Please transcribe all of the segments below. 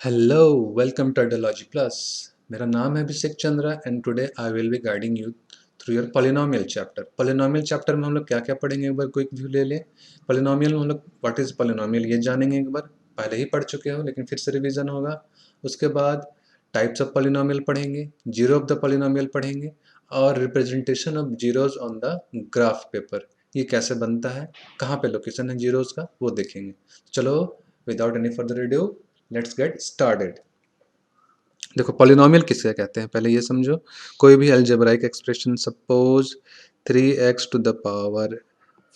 Hello, welcome to Ideology Plus. मेरा नाम है Abhishek Chandra and today I will be guiding you through your polynomial chapter. Polynomial chapter में हम लोग क्या क्या पढ़ेंगे, एक बार क्विक व्यू ले लें। पॉलिनोमियल में हम लोग व्हाट इज पॉलिनोमियल ये जानेंगे, एक बार पहले ही पढ़ चुके हो लेकिन फिर से रिवीजन होगा। उसके बाद टाइप्स ऑफ पॉलिनोमियल पढ़ेंगे, जीरो ऑफ द पॉलिनोमियल पढ़ेंगे और representation of zeros on the graph paper, ये कैसे बनता है, कहाँ पे लोकेशन है जीरोज का, वो देखेंगे। चलो without any further ado let's get started. देखो पॉलिनोमियल किसे कहते हैं पहले ये समझो। कोई भी algebraic expression, suppose 3x to the power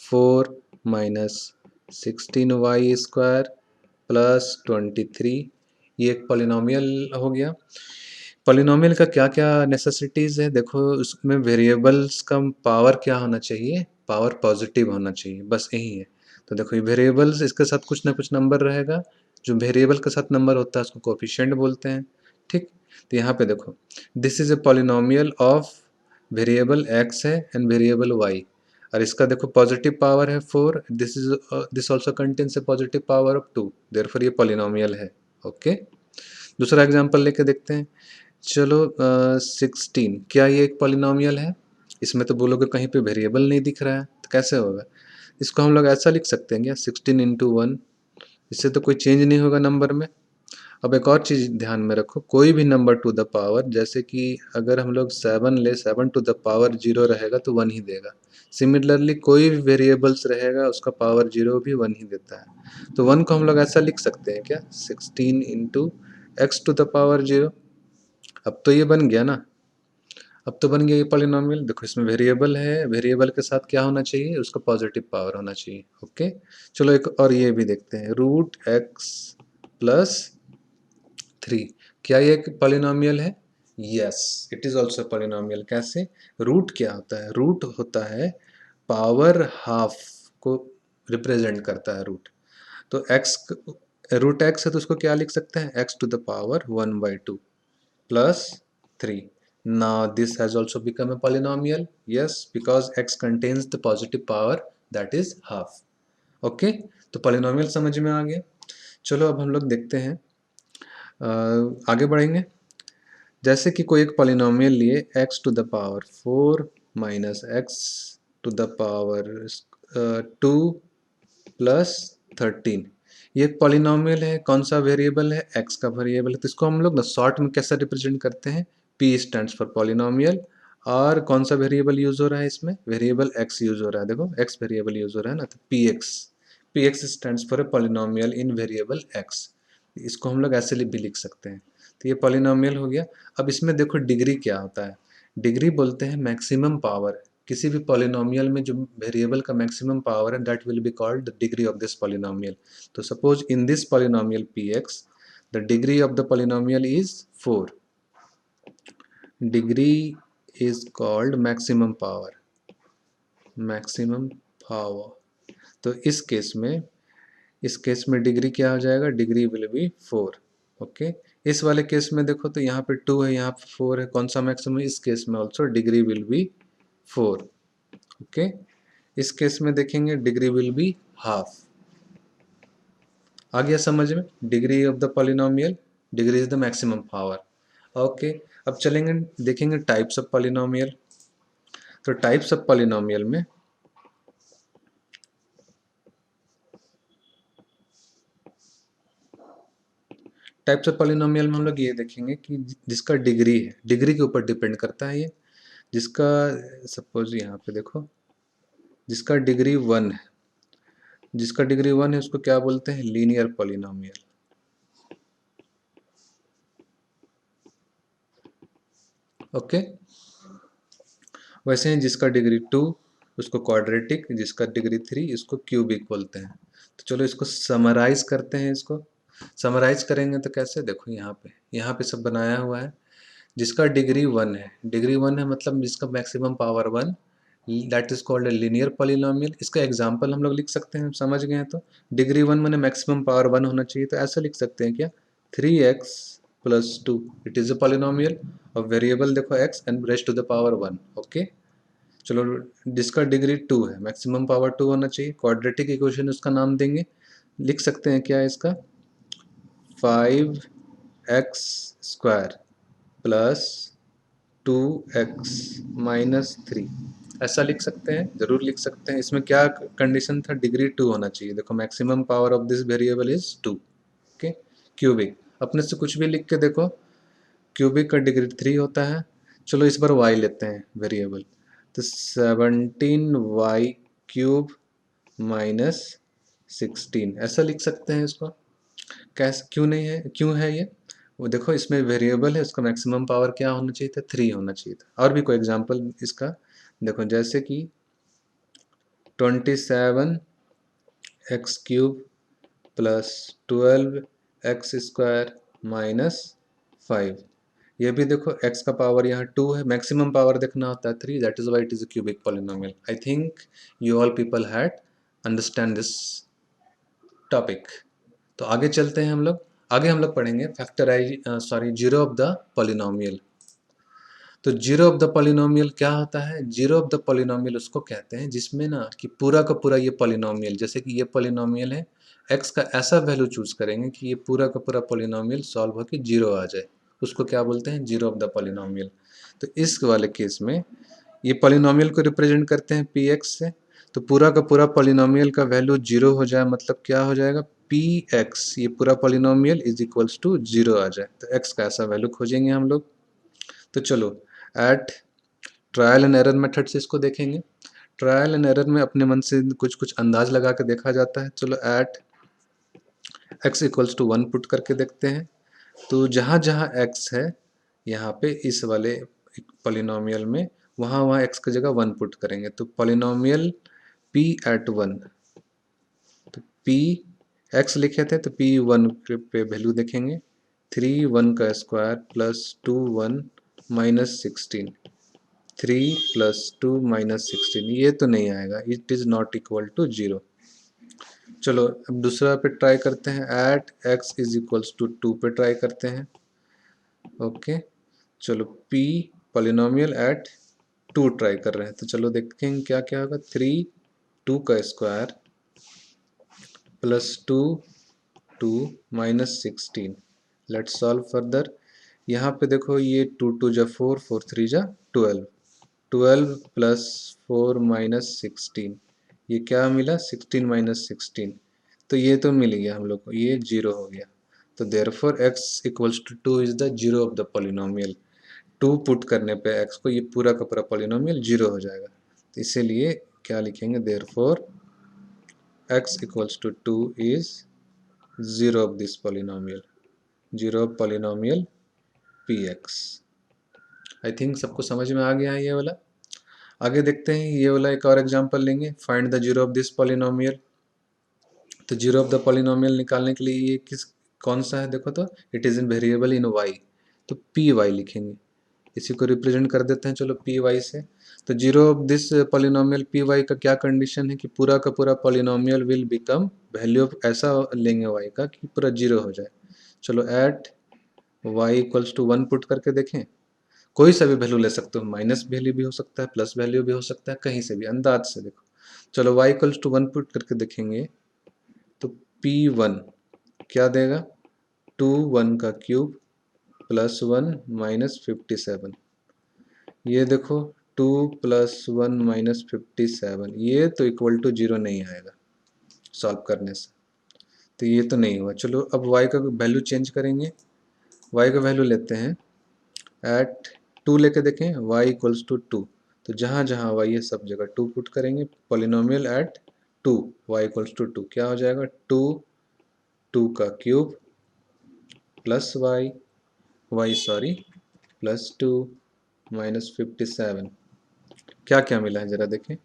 4 minus 16y² plus 23, ये एक पॉलिनोमियल हो गया। पॉलिनोमियल का क्या क्या नेसेसिटीज है, देखो उसमें वेरिएबल्स का पावर क्या होना चाहिए, पावर पॉजिटिव होना चाहिए, बस यही है। तो देखो ये वेरिएबल्स, इसके साथ कुछ ना कुछ नंबर रहेगा, जो वेरिएबल के साथ नंबर होता है उसको कोफिशिएंट बोलते हैं। ठीक, तो यहाँ पे देखो this is a polynomial of variable x है एंड वेरिएबल y, और इसका देखो पॉजिटिव पावर है 4, this also contains A positive power of 2, therefore ये पॉलिनोमियल है। ओके, दूसरा एग्जांपल लेके देखते हैं। चलो 16, क्या ये एक पॉलिनोमियल है? इसमें तो बोलोगे कहीं पे वेरिएबल नहीं दिख रहा है, तो कैसे होगा? इसको हम लोग ऐसा लिख सकते हैं क्या, 16 इंटू 1, इससे तो कोई चेंज नहीं होगा नंबर में। अब एक और चीज़ ध्यान में रखो, कोई भी नंबर टू द पावर, जैसे कि अगर हम लोग 7 ले, 7 टू द पावर 0 रहेगा तो 1 ही देगा। सिमिलरली कोई भी वेरिएबल्स रहेगा उसका पावर 0 भी 1 ही देता है। तो 1 को हम लोग ऐसा लिख सकते हैं क्या, 16 into x to the power 0। अब तो ये बन गया ना, अब तो बन गया ये पॉलिनोमियल। देखो इसमें वेरिएबल है, वेरिएबल के साथ क्या होना चाहिए, उसका पॉजिटिव पावर होना चाहिए। ओके, चलो एक और ये भी देखते हैं, रूट एक्स प्लस 3, क्या ये एक पॉलिनोमियल है? Yes, it is also polynomial. कैसे? रूट क्या होता है, रूट होता है पावर हाफ को रिप्रेजेंट करता है रूट। तो एक्स, रूट एक्स है तो उसको क्या लिख सकते हैं, x to the power 1/2 plus 3. Now this has also become a polynomial. Yes, because x contains the positive power that is half. Okay, तो polynomial समझ में आ गया। चलो अब हम लोग देखते हैं, आगे बढ़ेंगे। जैसे कि कोई एक पॉलिनोमियल लिए x to the power 4 minus x to the power 2 plus 13, ये एक पॉलिनोमियल है। कौन सा वेरिएबल है, x का वेरिएबल है। तो इसको हम लोग ना शॉर्ट में कैसे रिप्रेजेंट करते हैं, p स्टैंड्स फॉर पॉलिनोमियल। और कौन सा वेरिएबल यूज हो रहा है इसमें, वेरिएबल x यूज हो रहा है। देखो x वेरिएबल यूज हो रहा है ना, तो px stands for a polynomial in variable x। इसको हम लोग ऐसे भी लिख सकते हैं। तो ये पॉलिनोमियल हो गया। अब इसमें देखो डिग्री क्या होता है, डिग्री बोलते हैं मैक्सिमम पावर। किसी भी पॉलिनोमियल में जो वेरिएबल का मैक्सिमम पावर है, that will be called the degree of this polynomial. तो suppose in this polynomial px, the degree of the polynomial is 4, degree is called maximum power, maximum power. तो इस case में degree क्या हो जाएगा, degree will be 4। Okay, इस वाले case में देखो तो यहाँ पे 2 है, यहाँ पे 4 है, कौन सा मैक्सिमम, इस केस में also degree will be 4। Okay, इस केस में देखेंगे डिग्री विल बी हाफ। आ गया समझ में, degree of the polynomial, degree is the maximum power. Okay, अब चलेंगे देखेंगे टाइप्स ऑफ पॉलिनोमियल। तो टाइप्स ऑफ पॉलिनोमियल में टाइप्स ऑफ पॉलिनोमियल में हम लोग ये देखेंगे कि जिसका डिग्री है, डिग्री के ऊपर डिपेंड करता है ये। जिसका सपोज यहाँ पे देखो, जिसका डिग्री 1 है, जिसका डिग्री 1 है उसको क्या बोलते हैं, लीनियर पॉलिनोमियल। ओके, वैसे ही जिसका डिग्री 2 उसको क्वाड्रेटिक, जिसका डिग्री 3 इसको क्यूबिक बोलते हैं। तो चलो इसको समराइज करते हैं। इसको समराइज करेंगे तो कैसे, देखो यहाँ पे सब बनाया हुआ है। जिसका डिग्री 1 है, डिग्री 1 है मतलब जिसका maximum power 1, that is called a linear polynomial. इसका एग्जांपल हम लोग लिख सकते हैं, समझ गए हैं। तो डिग्री 1 मैंने मैक्सिमम पावर 1 होना चाहिए, तो ऐसा लिख सकते हैं क्या, 3x plus 2, it is a polynomial और वेरिएबल देखो x and rest to the power 1। Okay, चलो जिसका डिग्री 2 है, मैक्सिमम पावर 2 होना चाहिए, क्वाड्रेटिक इक्वेशन उसका नाम देंगे, लिख सकते हैं क्या इसका, 5 एक्स स्क्वायर प्लस 2x-3 ऐसा लिख सकते हैं, जरूर लिख सकते हैं। इसमें क्या कंडीशन था, डिग्री 2 होना चाहिए। देखो maximum power of this variable is 2। Okay, cubic अपने से कुछ भी लिख के देखो, क्यूबिक का डिग्री 3 होता है। चलो इस बार y लेते हैं वेरिएबल, तो 17y³ माइनस 16 ऐसा लिख सकते हैं इसको। कैसे, क्यों नहीं है, क्यों है ये? वो देखो इसमें वेरिएबल है, उसका मैक्सिमम पावर क्या होना चाहिए था, 3 होना चाहिए था। और भी कोई एग्जांपल इसका देखो, जैसे कि 27x³ प्लस 12x² माइनस 5। ये भी देखो x का पावर यहाँ 2 है, मैक्सिमम पावर देखना होता है 3, that is why it is a cubic polynomial. I think you all people had understand this topic. तो आगे चलते हैं हम लोग। आगे हम लोग पढ़ेंगे जीरो ऑफ द पॉलिनोमियल। तो जीरो ऑफ द पॉलिनोमियल क्या होता है? जीरो ऑफ द पॉलिनोमियल उसको कहते हैं जिसमें ना कि पूरा का पूरा ये पॉलिनोमियल, जैसे कि ये पॉलिनोमियल है, x का ऐसा वैल्यू चूज करेंगे कि ये पूरा का पूरा पॉलिनोमियल सॉल्व होकर जीरो आ जाए, उसको क्या बोलते हैं, जीरो ऑफ द पॉलिनोमियल। तो इस वाले केस में ये पॉलिनोमियल को रिप्रेजेंट करते हैं पी एक्स से। तो पूरा का पूरा पॉलिनोमियल का वैल्यू जीरो हो जाए, मतलब क्या हो जाएगा, पी एक्स, ये पूरा polynomial is equals to zero आ जाए। तो एक्स का ऐसा वैल्यू खोजेंगे हम लोग। तो चलो at trial and error method से इसको देखेंगे। ट्रायल एंड एरर में अपने मन से कुछ कुछ अंदाज लगा के देखा जाता है। चलो at x equals to 1 put करके देखते हैं। तो जहाँ जहाँ x है, यहाँ पे इस वाले पॉलिनोमियल में वहाँ वहाँ x की जगह 1 पुट करेंगे। तो पॉलिनोमियल p एट 1, तो p x लिखे थे तो p 1 पे वैल्यू देखेंगे, 3 1 का square plus 2 1 minus 16, 3 plus 2 minus 16, ये तो नहीं आएगा, it is not equal to zero. चलो अब दूसरा पे ट्राई करते हैं, at x is equals to 2 पे ट्राई करते हैं। ओके, चलो p पॉलिनोमियल एट 2 ट्राई कर रहे हैं। तो चलो देखेंगे क्या क्या होगा, 3 2 का square plus 2 2 minus 16। Let's solve further. यहाँ पे देखो ये 2 2 जा 4, 4 3 जा 12, 12 प्लस 4 माइनस 16, ये क्या मिला, 16 माइनस 16। तो ये तो मिल गया हम लोग को, ये जीरो हो गया। तो therefore x equals to 2 is the zero of the polynomial. 2 put करने पे x को ये पूरा का पूरा पॉलिनोमियल जीरो हो जाएगा। तो इसीलिए क्या लिखेंगे, therefore x equals to 2 is zero of this polynomial, zero of polynomial px। I think सबको समझ में आ गया है ये वाला। आगे देखते हैं, ये वाला एक और एग्जांपल लेंगे, find the zero of this polynomial. तो जीरो ऑफ द पॉलिनोमियल निकालने के लिए ये कौन सा है, देखो तो it is in variable in y, तो पी वाई लिखेंगे, इसी को रिप्रेजेंट कर देते हैं चलो पी वाई से। तो zero of this polynomial P Y का क्या कंडीशन है कि पूरा का पूरा polynomial will become value of, ऐसा लेंगे y का कि पूरा जीरो हो जाए। चलो at y equals to 1 put करके देखें, कोई सा भी वैल्यू ले सकते हो, माइनस वैल्यू भी हो सकता है, प्लस वैल्यू भी हो सकता है, कहीं से भी अंदाज से देखो। चलो y इक्वल्स टू 1 पुट करके देखेंगे, तो P1 क्या देगा, 2 1 का क्यूब प्लस 1 माइनस 57, ये देखो 2 प्लस 1 माइनस 57, ये तो इक्वल टू जीरो नहीं आएगा सॉल्व करने से, तो ये तो नहीं हुआ। चलो अब y का वैल्यू चेंज करेंगे, y का वैल्यू लेते हैं एट 2 लेके देखें, y इक्वल्स टू 2, तो जहाँ जहाँ y है सब जगह 2 पुट करेंगे, polynomial at 2 y equals to 2 क्या हो जाएगा, 2 2 का cube plus y sorry plus 2 minus 57, क्या क्या मिला है जरा देखें।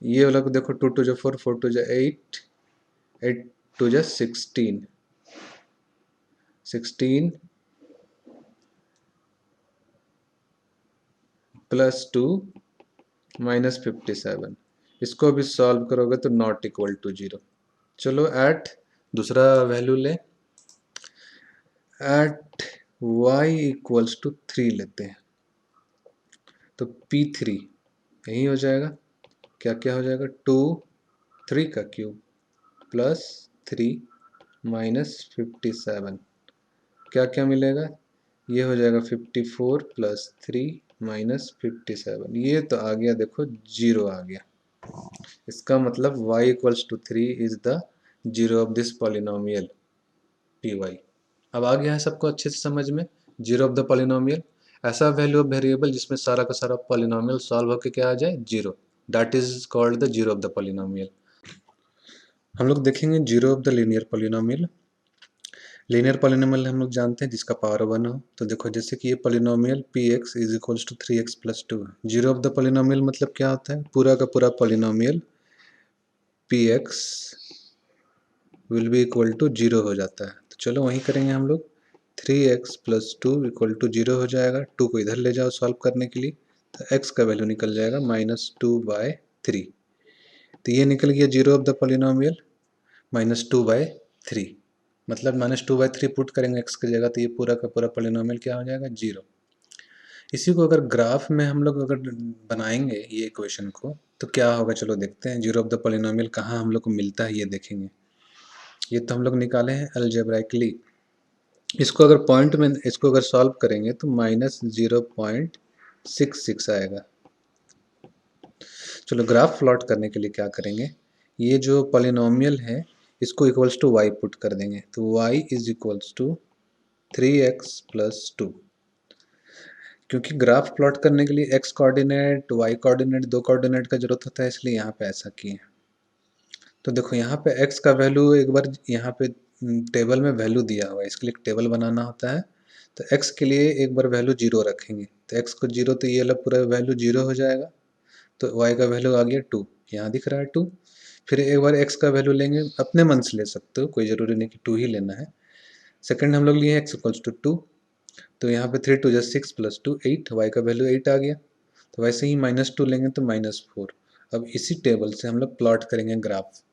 ये वाला को देखो, 2 2 जा 4, 4 2 जा 8, 8 2 जा 16, 16 प्लस 2 माइनस 57, इसको भी सॉल्व करोगे तो नॉट इक्वल टू जीरो। चलो एट दूसरा वैल्यू ले, एट y इक्वल्स टू 3 लेते हैं, तो P3 यही हो जाएगा, क्या क्या हो जाएगा, 2 3 का क्यूब प्लस 3 माइनस 57, क्या क्या मिलेगा, ये हो जाएगा 54 प्लस 3 माइनस 57, ये तो आ गया देखो 0 आ गया। इसका मतलब y equals to 3 is the zero of this polynomial P Y. अब आ गया है सबको अच्छे से समझ में, जीरो ऑफ द पॉलिनोमियल ऐसा वैल्यू ऑफ वेरिएबल जिसमें सारा का सारा पॉलिनोमियल सॉल्व होकर क्या आ जाए, zero, that is called the zero of the polynomial. हम लोग देखेंगे zero of the linear polynomial. Linear polynomial हम लोग जानते हैं जिसका पावर 1 हो। तो देखो जैसे कि ये polynomial P X is equals to 3x plus 2। Zero of the polynomial मतलब क्या होता है, पूरा का पूरा polynomial P X will be equal to zero हो जाता है। तो चलो वहीं करेंगे हम लोग, 3x plus 2 equal to zero हो जाएगा। 2 को इधर ले जाओ सॉल्व करने के लिए, तो x का वैल्यू निकल जाएगा -2/3। तो ये निकल गया जीरो ऑफ द पॉलिनोमियल -2/3। मतलब -2/3 पुट करेंगे x की जगह, तो ये पूरा का पूरा पॉलिनोमियल क्या हो जाएगा, जीरो। इसी को अगर ग्राफ में हम लोग अगर बनाएंगे ये इक्वेशन को, तो क्या होगा चलो देखते हैं। जीरो ऑफ द पॉलिनोमियल कहाँ हम लोग को मिलता है ये देखेंगे। ये तो हम लोग निकाले हैं अलजेब्राइकली। इसको अगर पॉइंट में इसको अगर सॉल्व करेंगे तो -0.66 आएगा। चलो ग्राफ प्लॉट करने के लिए क्या करेंगे, ये जो पॉलिनोमियल है इसको इक्वल्स टू y पुट कर देंगे। तो y is equals to 3x plus 2। क्योंकि ग्राफ प्लॉट करने के लिए x कोऑर्डिनेट y कोऑर्डिनेट दो कोऑर्डिनेट का जरूरत होता है, इसलिए यहाँ पे ऐसा किए। तो देखो यहाँ पे x का वैल्यू एक बार यहाँ पे टेबल में वैल्यू दिया हुआ है, इसके लिए एक टेबल बनाना होता है। तो x के लिए एक बार वैल्यू जीरो रखेंगे, तो x को जीरो, तो ये वाला पूरा वैल्यू जीरो हो जाएगा। तो y का वैल्यू आ गया 2, यहाँ दिख रहा है 2। फिर एक बार x का वैल्यू लेंगे, अपने मन से ले सकते हो, कोई ज़रूरी नहीं कि 2 ही लेना है। सेकंड हम लोग लिए x इक्वल्स टू 2, तो यहाँ पे 3 2 6 प्लस 2 8, y का वैल्यू 8 आ गया। तो वैसे ही -2 लेंगे तो -4। अब इसी टेबल से हम लोग प्लॉट करेंगे ग्राफ।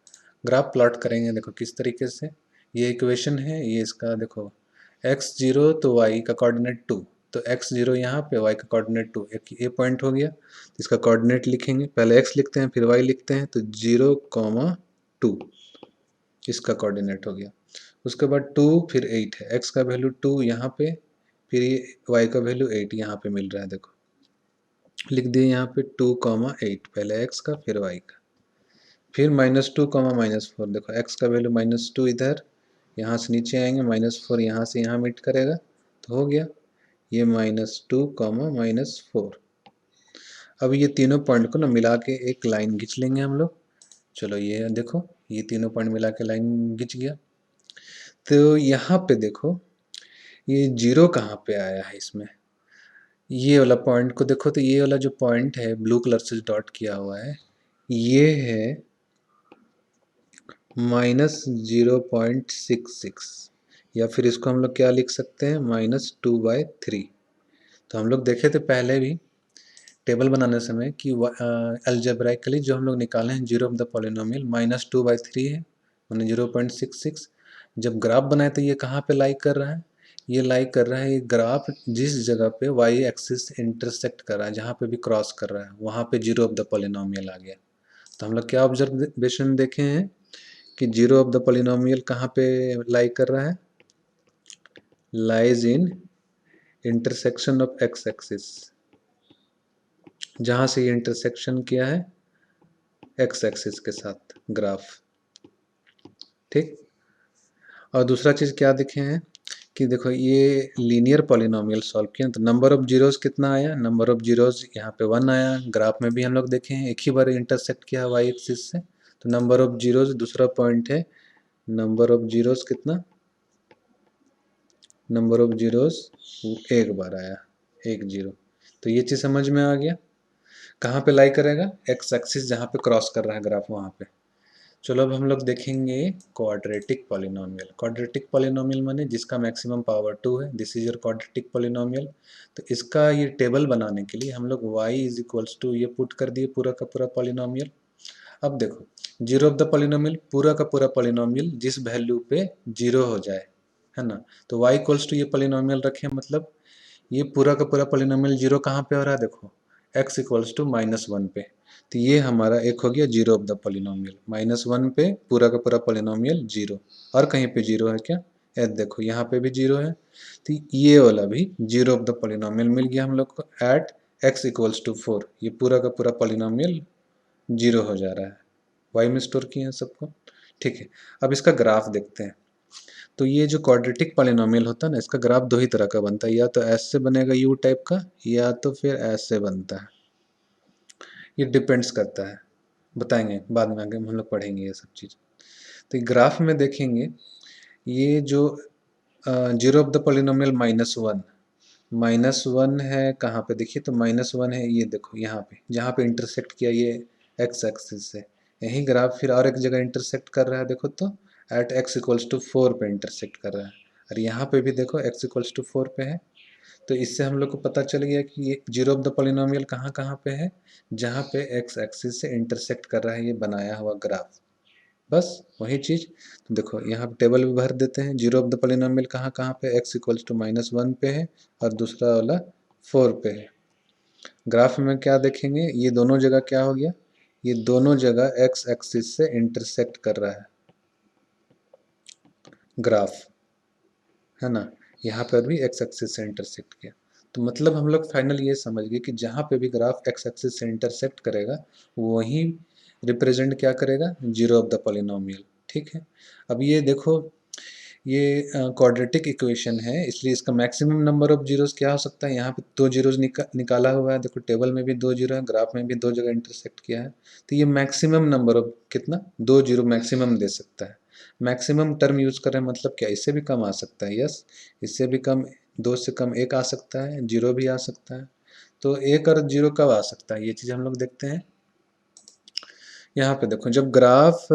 ग्राफ प्लॉट करेंगे, देखो किस तरीके से। ये इक्वेशन है, ये इसका देखो x0 तो y का कोऑर्डिनेट 2, तो x0 यहाँ पे, y का कोऑर्डिनेट 2, एक ये पॉइंट हो गया। इसका कोऑर्डिनेट लिखेंगे, पहले x लिखते हैं फिर y लिखते हैं, तो 0, 2 इसका कोऑर्डिनेट हो गया। उसके बाद 2 फिर 8 है, x का वैल्यू 2 यहाँ पे, फिर ये y का वैल्यू 8 यहाँ पे मिल रहा है। देखो लिख दिए यहाँ पे 2, 8, पहले x का फिर y का, फिर -2, -4। देखो x का वैल्यू -2 इधर, यहाँ से नीचे आएंगे, -4 यहाँ से यहाँ मीट करेगा, तो हो गया ये -2, -4। अब ये तीनों पॉइंट को ना मिला के एक लाइन खींच लेंगे हम लोग। चलो ये देखो, ये तीनों पॉइंट मिला के लाइन खींच गया। तो यहाँ पे देखो ये जीरो कहाँ पे आया है इसमें, ये वाला पॉइंट को देखो, तो ये वाला जो पॉइंट है ब्लू कलर से डॉट किया हुआ है, ये है -0.66, या फिर इसको हम लोग क्या लिख सकते हैं, -2/3। तो हम लोग देखे थे पहले भी टेबल बनाने समय कि अलजेब्राइकली जो हम लोग निकाले हैं जीरो ऑफ द पॉलिनोमियल -2/3 है, मैंने 0.66। जब ग्राफ बनाए तो ये कहाँ पे लाई कर रहा है, ये लाई कर रहा है, ये ग्राफ जिस जगह पे वाई एक्सिस इंटरसेक्ट कर रहा है, जहाँ पे भी क्रॉस कर रहा है, वहाँ पे जीरो ऑफ द पॉलिनोमियल आ गया। तो हम लोग क्या ऑब्जर्वेशन देखे हैं कि जीरो ऑफ द पॉलिनोमियल कहाँ पे लाई कर रहा है, lies in intersection of x axis, जहाँ से ये इंटरसेक्शन किया है एक्स एक्सिस के साथ ग्राफ। ठीक, और दूसरा चीज़ क्या देखे हैं कि देखो ये लीनियर पॉलिनोमियल सॉल्व किया तो नंबर ऑफ जीरोस कितना आया, नंबर ऑफ जीरोस यहाँ पे 1 आया। ग्राफ में भी हम लोग देखे हैं एक ही बार इंटरसेक्ट किया वाई एक्सिस से, तो नंबर ऑफ जीरोस दूसरा पॉइंट है, नंबर ऑफ जीरोस कितना, नंबर ऑफ जीरोस एक बार आया, 1 0। तो ये चीज़ समझ में आ गया, कहाँ पे लाई करेगा, एक्स एक्सिस जहाँ पे क्रॉस कर रहा है ग्राफ वहाँ पे। चलो अब हम लोग देखेंगे क्वाड्रेटिक पॉलिनोमियल। क्वाड्रेटिक पॉलिनोमियल माने जिसका मैक्सिमम पावर 2 है, this is your quadratic polynomial. तो इसका ये टेबल बनाने के लिए हम लोग y इज इक्वल्स टू ये पुट कर दिए पूरा का पूरा पॉलिनोमियल। अब देखो जीरो ऑफ द पॉलिनोमियल, पूरा का पूरा पॉलिनोमियल जिस वैल्यू पे जीरो हो जाए, है ना। तो y इक्वल्स टू ये पॉलिनोमियल रखें, मतलब ये पूरा का पूरा पॉलिनोमियल जीरो कहाँ पे हो रहा है, देखो x इक्वल्स टू -1 पे। तो ये हमारा एक हो गया जीरो ऑफ द पॉलिनोमियल, -1 पे पूरा का पूरा पॉलिनोमियल जीरो। और कहीं पे जीरो है क्या, देखो यहाँ पे भी जीरो है, तो ये वाला भी जीरो ऑफ द पॉलिनोमियल मिल गया हम लोग को एट x इक्वल्स टू 4। ये पूरा का पूरा पॉलिनोमियल जीरो हो जा रहा है, वाई में स्टोर किए हैं सबको। ठीक है, अब इसका ग्राफ देखते हैं। तो ये जो क्वाड्रेटिक पॉलिनोमियल होता है ना, इसका ग्राफ दो ही तरह का बनता है, या तो ऐसे बनेगा यू टाइप का, या तो फिर ऐसे बनता है। ये डिपेंड्स करता है, बताएंगे बाद में, आगे हम लोग पढ़ेंगे ये सब चीज़। तो ग्राफ में देखेंगे, ये जो जीरो ऑफ द पॉलिनोमियल -1 है कहाँ पे, देखिए तो -1 है, ये देखो यहाँ पे जहाँ पे इंटरसेक्ट किया ये एक्स एक्सिस से, यही ग्राफ फिर और एक जगह इंटरसेक्ट कर रहा है, देखो तो एट x इक्वल्स टू 4 पे इंटरसेक्ट कर रहा है, और यहाँ पे भी देखो x इक्वल्स टू 4 पे है। तो इससे हम लोग को पता चल गया कि ये जीरो ऑफ द पॉलिनोमियल कहाँ कहाँ पे है, जहाँ पे x एक्सिस से इंटरसेक्ट कर रहा है ये बनाया हुआ ग्राफ। बस वही चीज़। तो देखो यहाँ पे टेबल भी भर देते हैं, जीरो ऑफ द पॉलिनोमियल कहाँ कहाँ पे, x इक्वल्स टू -1 पे है और दूसरा वाला 4 पे है। ग्राफ में क्या देखेंगे, ये दोनों जगह क्या हो गया, ये दोनों जगह x एक्सिस से इंटरसेक्ट कर रहा है ग्राफ, है ना। यहाँ पर भी x एक्सिस से इंटरसेक्ट किया, तो मतलब हम लोग फाइनल ये समझ गए कि जहाँ पे भी ग्राफ x एक्सिस से इंटरसेक्ट करेगा वही रिप्रेजेंट क्या करेगा, जीरो ऑफ द पॉलिनोमियल। ठीक है, अब ये देखो, ये क्वाड्रेटिक इक्वेशन है, इसलिए इसका मैक्सिमम नंबर ऑफ जीरोस क्या हो सकता है, यहाँ पे दो जीरोस निकाला हुआ है, देखो टेबल में भी दो जीरो है, ग्राफ में भी दो जगह इंटरसेक्ट किया है, तो ये मैक्सिमम नंबर ऑफ कितना, दो जीरो मैक्सिमम दे सकता है। मैक्सिमम टर्म यूज कर रहे हैं मतलब क्या, इससे भी कम आ सकता है, यस, इससे भी कम, दो से कम एक आ सकता है, जीरो भी आ सकता है। तो एक और जीरो कब आ सकता है, ये चीज़ हम लोग देखते हैं। यहाँ पे देखो, जब ग्राफ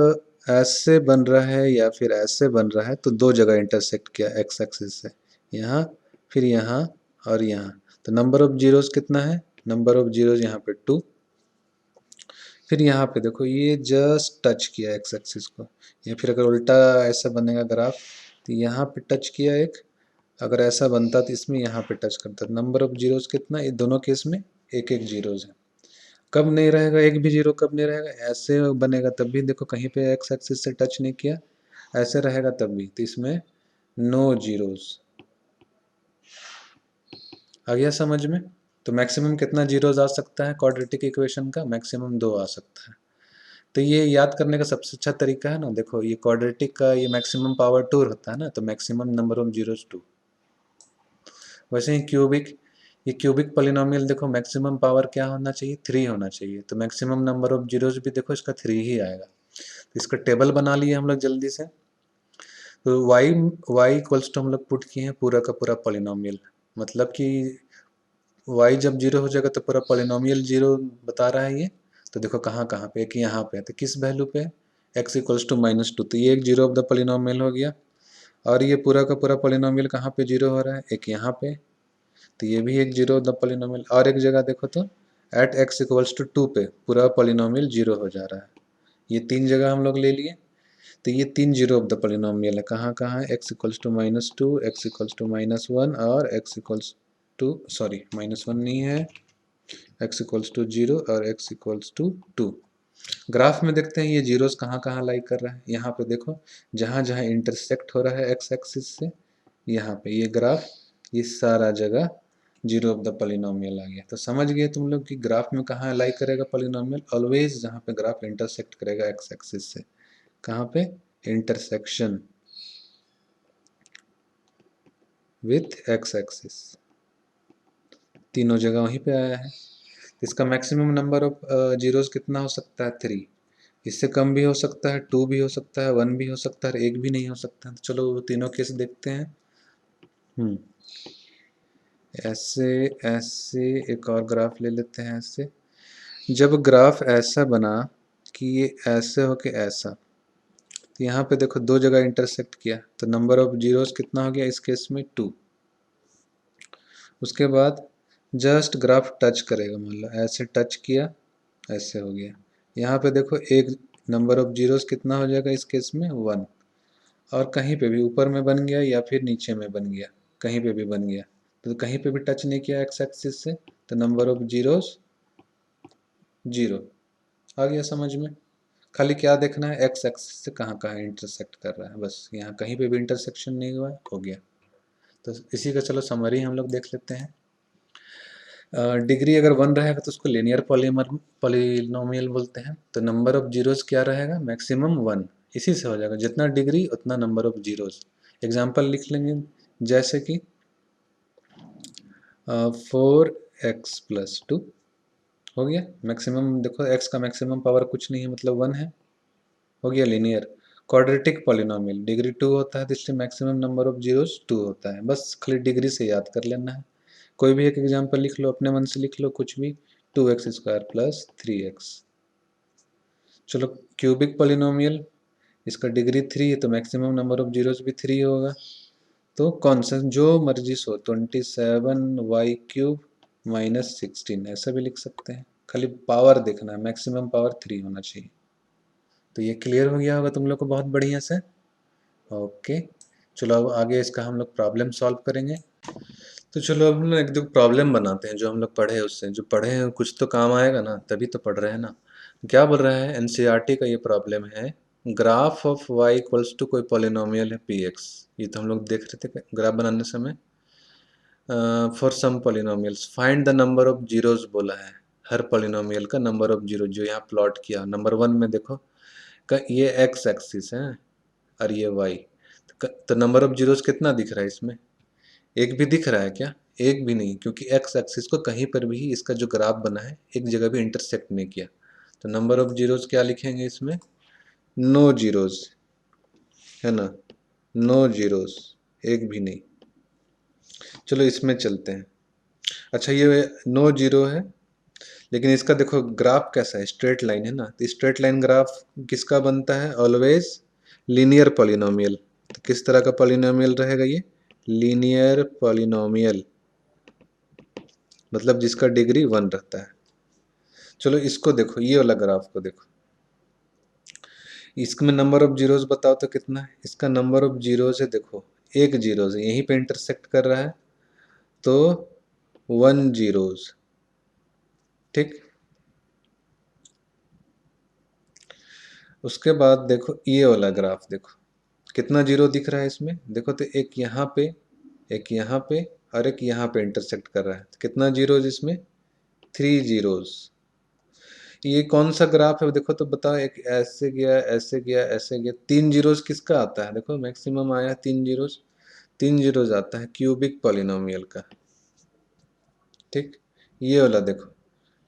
ऐसे बन रहा है या फिर ऐसे बन रहा है, तो दो जगह इंटरसेक्ट किया एक्स एक्सिस से, यहाँ फिर यहाँ और यहाँ, तो नंबर ऑफ जीरोस कितना है, नंबर ऑफ जीरोस यहाँ पे 2। फिर यहाँ पे देखो ये जस्ट टच किया एक्स एक्सिस को, या फिर अगर उल्टा ऐसा बनेगा ग्राफ, तो यहाँ पे टच किया एक, अगर ऐसा बनता तो इसमें यहाँ पे टच करता, नंबर ऑफ जीरोस कितना, ये दोनों केस में एक एक जीरोस है। कब नहीं रहेगा एक भी जीरो, कब नहीं रहेगा, ऐसे बनेगा तब भी, देखो कहीं पे एक्स एक्सिस से टच नहीं किया, ऐसे रहेगा तब भी, तो इसमें नो जीरोस। आ गया समझ में। तो मैक्सिमम कितना जीरोस आ सकता है क्वाड्रेटिक इक्वेशन का, मैक्सिमम दो आ सकता है। तो ये याद करने का सबसे अच्छा तरीका है ना, देखो ये क्वाड्रेटिक का ये मैक्सिमम पावर 2 होता है ना, तो मैक्सिमम नंबर ऑफ जीरोस 2। वैसे ही क्यूबिक, ये क्यूबिक पॉलिनोमियल देखो मैक्सिमम पावर क्या होना चाहिए, 3 होना चाहिए, तो मैक्सिमम नंबर ऑफ जीरोस भी देखो इसका 3 ही आएगा। तो इसका टेबल बना लिए हम लोग जल्दी से। तो y इक्वल्स टू हम लोग पुट किए हैं पूरा का पूरा पॉलिनोमियल, मतलब कि y जब जीरो हो जाएगा तो पूरा पॉलिनोमियल जीरो बता रहा है ये। तो देखो कहाँ कहाँ पे, एक यहाँ पे है, तो किस वैल्यू पे, x इक्वल्स टू -2, तो ये एक जीरो ऑफ द पॉलिनोमियल हो गया। और ये पूरा का पूरा पॉलिनोमियल कहाँ पे जीरो हो रहा है, एक यहाँ पे, तो ये भी एक जीरो ऑफ द पॉलिनोमियल। और एक जगह देखो तो एट x इक्वल्स टू 2 पे पूरा पॉलिनोमियल जीरो हो जा रहा है। ये तीन जगह हम लोग ले लिए, तो ये तीन जीरो ऑफ द पॉलिनोमियल है, कहाँ कहाँ है, x equals to -2, x equals to -1 और x इक्वल्स टू, सॉरी -1 नहीं है, x इक्वल्स टू 0 और x इक्वल्स टू 2। ग्राफ में देखते हैं ये जीरोस कहाँ कहाँ लाई कर रहा है, यहाँ पे देखो जहाँ जहाँ इंटरसेक्ट हो रहा है एक्स एक्सिस से, यहाँ पे ये ग्राफ, ये सारा जगह जीरो ऑफ द पॉलिनोमियल आ गया। तो समझ गए तुम लोग कि ग्राफ में कहाँ लाई करेगा पॉलिनोमियल, ऑलवेज जहाँ पे ग्राफ इंटरसेक्ट करेगा एक्स एक्सिस से, कहाँ पे, इंटरसेक्शन विथ एक्स एक्सिस, तीनों जगह वहीं पे आया है। इसका मैक्सिमम नंबर ऑफ जीरोस कितना हो सकता है, 3। इससे कम भी हो सकता है, 2 भी हो सकता है, 1 भी हो सकता है, एक भी नहीं हो सकता। तो चलो वो तीनों केस देखते हैं। ऐसे ऐसे एक और ग्राफ ले लेते हैं ऐसे। जब ग्राफ ऐसा बना कि ये ऐसे हो के ऐसा, तो यहाँ पे देखो दो जगह इंटरसेक्ट किया, तो नंबर ऑफ जीरोस कितना हो गया इस केस में, 2। उसके बाद जस्ट ग्राफ टच करेगा, मान लो ऐसे टच किया, ऐसे हो गया, यहाँ पे देखो एक नंबर ऑफ जीरोस कितना हो जाएगा इस केस में, 1। और कहीं पे भी ऊपर में बन गया या फिर नीचे में बन गया, कहीं पे भी बन गया, तो कहीं पे भी टच नहीं किया एक्स एक्सिस से, तो नंबर ऑफ जीरोस 0। आ गया समझ में। खाली क्या देखना है, एक्स एक्सिस से कहाँ कहाँ इंटरसेक्ट कर रहा है, बस यहाँ कहीं पे भी इंटरसेक्शन नहीं हुआ है, हो गया। तो इसी का चलो समरी हम लोग देख लेते हैं। डिग्री अगर 1 रहेगा तो उसको लीनियर पॉलिनोमियल बोलते हैं। तो नंबर ऑफ जीरोस क्या रहेगा, मैक्सिमम 1, इसी से हो जाएगा, जितना डिग्री उतना नंबर ऑफ जीरोस। एग्जाम्पल लिख लेंगे, जैसे कि 4x+2 हो गया। मैक्सिमम देखो, x का मैक्सिमम पावर कुछ नहीं है, मतलब 1 है, हो गया लीनियर। क्वाड्रेटिक पॉलिनोमियल डिग्री 2 होता है, तो इसलिए मैक्सिमम नंबर ऑफ जीरोस 2 होता है। बस खाली डिग्री से याद कर लेना है। कोई भी एक एग्जाम्पल लिख लो, अपने मन से लिख लो कुछ भी, 2x² + 3x। चलो क्यूबिक पॉलिनोमियल, इसका डिग्री 3 है तो मैक्सिमम नंबर ऑफ जीरोस भी 3 होगा। तो कौन सा जो मर्जी सो, 27y³ - 16, ऐसा भी लिख सकते हैं। खाली पावर देखना है, मैक्सिमम पावर 3 होना चाहिए। तो ये क्लियर हो गया होगा तुम लोग को बहुत बढ़िया से। ओके, चलो अब आगे इसका हम लोग प्रॉब्लम सॉल्व करेंगे। तो चलो अब हम लोग एक दो प्रॉब्लम बनाते हैं, जो हम लोग पढ़े हैं उससे, जो पढ़े हैं कुछ तो काम आएगा ना, तभी तो पढ़ रहे हैं ना। क्या बोल रहा है, एनसीईआरटी का ये प्रॉब्लम है, graph of y equals to कोई पॉलिनोमियल है px। ये तो हम लोग देख रहे थे ग्राफ बनाने समय। For some polynomials find the number of zeros बोला है, हर पॉलिनोमियल का नंबर ऑफ जीरो जो यहाँ प्लॉट किया। नंबर 1 में देखो का ये x एक्सिस है और ये y, तो नंबर ऑफ जीरोस कितना दिख रहा है इसमें, एक भी दिख रहा है क्या, एक भी नहीं, क्योंकि x एक्सिस को कहीं पर भी इसका जो ग्राफ बना है एक जगह भी इंटरसेक्ट नहीं किया। तो नंबर ऑफ जीरोस क्या लिखेंगे इसमें, नो जीरोस, है ना, नो जीरोस, एक भी नहीं। चलो इसमें चलते हैं। अच्छा ये नो जीरो है, लेकिन इसका देखो ग्राफ कैसा है, स्ट्रेट लाइन है ना, तो स्ट्रेट लाइन ग्राफ किसका बनता है, ऑलवेज लीनियर पॉलिनोमियल। तो किस तरह का पॉलिनोमियल रहेगा ये, लीनियर पॉलिनोमियल, मतलब जिसका डिग्री 1 रहता है। चलो इसको देखो, ये वाला ग्राफ को देखो, इसमें नंबर ऑफ जीरोस बताओ तो कितना है, इसका नंबर ऑफ जीरोस है देखो, एक जीरोस है, यहीं पे इंटरसेक्ट कर रहा है, तो 1 जीरोस, ठीक। उसके बाद देखो ये वाला ग्राफ देखो, कितना जीरो दिख रहा है इसमें, देखो तो एक यहाँ पे, एक यहाँ पे और एक यहाँ पे इंटरसेक्ट कर रहा है, तो कितना जीरोस इसमें, 3 जीरोस। ये कौन सा ग्राफ है देखो तो बताओ, एक ऐसे गया, ऐसे गया, ऐसे गया, 3 जीरोस किसका आता है, देखो मैक्सिमम आया 3 जीरोस, 3 जीरोस आता है क्यूबिक पॉलिनोमियल का, ठीक। ये वाला देखो,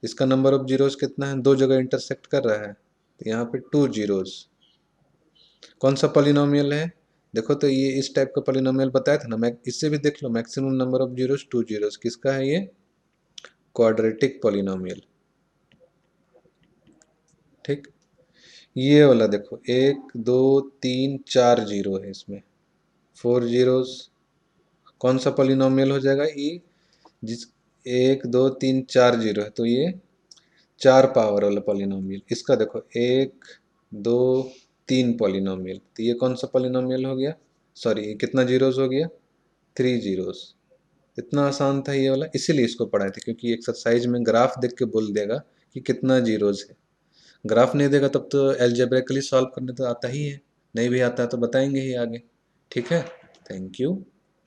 इसका नंबर ऑफ जीरोस कितना है, दो जगह इंटरसेक्ट कर रहा है, तो यहाँ पे 2 जीरोस। कौन सा पॉलिनोमियल है, देखो तो ये इस टाइप का पॉलिनोमियल बताया था ना, मैं इससे भी देख लो, maximum number of zeros 2 zeros, किसका है ये, क्वाड्रेटिक पॉलिनोमियल, ठीक। ये वाला देखो 1 2 3 4 जीरो है इसमें, 4 जीरोस, कौन सा पॉलिनोमियल हो जाएगा ये, जिस 1 2 3 4 जीरो है, तो ये 4 पावर वाला पॉलिनोमियल। इसका देखो 1 2 3 पॉलिनोमियल, तो ये कौन सा पॉलिनोमियल हो गया, सॉरी ये कितना जीरोस हो गया, 3 जीरोस। इतना आसान था ये वाला, इसीलिए इसको पढ़ाए थे, क्योंकि एक्सरसाइज में ग्राफ देख के बोल देगा कि कितना जीरोस है। ग्राफ नहीं देगा तब तो एल्जेब्रिकली सॉल्व करने तो आता ही है, नहीं भी आता है तो बताएंगे ही आगे। ठीक है, थैंक यू।